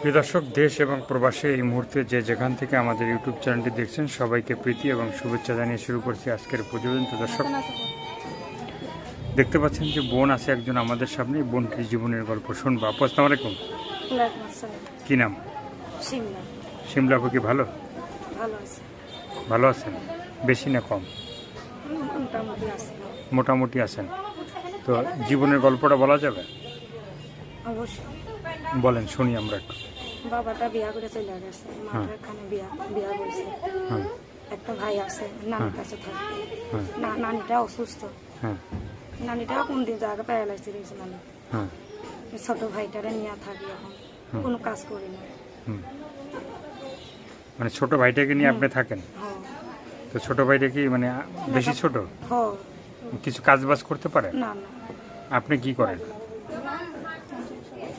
প্রিয় দর্শক, দেশ এবং প্রবাসে এই মুহূর্তে যে যেখান থেকে আমাদের ইউটিউব চ্যানেলটি দেখছেন সবাইকে প্রীতি এবং শুভেচ্ছা জানিয়ে শুরু করছি আজকের প্রতিবেদন। তো দর্শক, দেখতে পাচ্ছেন যে বোন আছে একজন আমাদের সামনে। বোনটির জীবনের গল্প শুনবো। আপু, আসসালামু আলাইকুম। কি নাম? শিমলা। শিমলা আপু, কি ভালো ভালো আছে? ভালো আছেন? বেশি না কম? মোটামুটি আছে। মোটামুটি আছেন। তো জীবনের গল্পটা বলা যাবে? অবশ্যই। বলেন, শুনি আমরা একটু। বাবাটা বিয়া করে চলে গেছে, মাটা এখানে বিয়া করছে। হ্যাঁ একটা ভাই আছে, নানির কাছে থাকে। হ্যাঁ নানিটা অসুস্থ। হ্যাঁ নানিটা কোন দিন জায়গা প্যারালাইসিস হয়েছে। নানি হ্যাঁ ছোট ভাইটারে নিয়ে থাকি এখন, কোনো কাজ করি না। হুম। মানে ছোট ভাইটাকে নিয়ে আপনি থাকেন? হ্যাঁ। তো ছোট ভাইটা কি মানে বেশি ছোট? হ্যাঁ। কিছু কাজ বাজ করতে পারে? না না, আপনি কি করেন?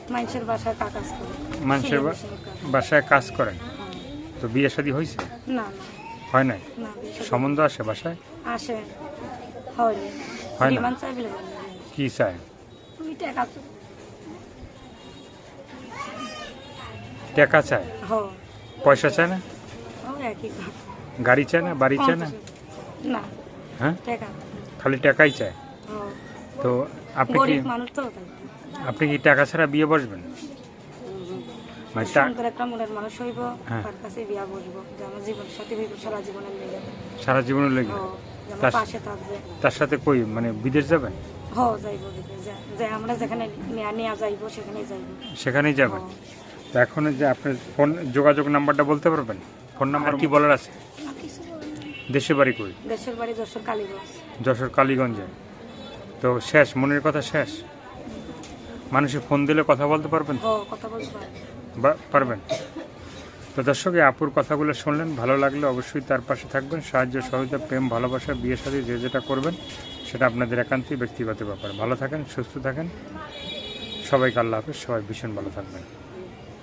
মানুষের বাসায় কাজ করি। মানুষের বাসায় কাজ করেন? তো বিয়ে শাদী হয়েছে? না না হয় নাই? না, সম্বন্ধ আসে বাসায়? আসে হয়নি। হয় না? ডিমান্ড চাই বলে কি চায়? তুমি টাকা টাকা চায়? হ্যাঁ। পয়সা চায় না? ও একই কথা। গাড়ি চায় না? বাড়ি চায় না? না, হ্যাঁ, টাকা। খালি টাকাই চায়। হ্যাঁ। তো আপনি কি গরিব মানুষ তো তাই। আপনি কি টাকা ছাড়া বিয়ে বসবেন? মানে সুন্দর একটা মনের মানুষ হইব, হ্যাঁ। তার কাছে বিয়া বসবো, যে আমার জীবন সাথী হইব সারা জীবনের লেগে। সারা জীবনের লেগে? যে আমার তার- পাশে থাকবে। তার সাথে কই মানে বিদেশ যাবেন? যাইব যে আমরা যেখানে নেওয়া যাইব সেখানেই যাইব। সেখানেই যাবেন? তো এখন যে আপনার ফোন যোগাযোগ নাম্বারটা বলতে পারবেন? ফোন নাম্বার কি বলার আছে? দেশের বাড়ি কই? দেশের বাড়ি যশোর কালীগঞ্জ। যশোর কালীগঞ্জে। তো শেষ, মনের কথা শেষ? মানুষে ফোন দিলে কথা বলতে পারবেন? কথা বলতে পারবে। পারবেন? তো দর্শক, এই আপুর কথাগুলো শুনলেন, ভালো লাগলে অবশ্যই তার পাশে থাকবেন। সাহায্য, সহযোগিতা, প্রেম, ভালোবাসা, বিয়ে সাথে যে যেটা করবেন সেটা আপনাদের একান্তই ব্যক্তিগত ব্যাপার। ভালো থাকেন, সুস্থ থাকেন। সবাইকে আল্লাহ হাফেজ। সবাই ভীষণ ভালো থাকবেন।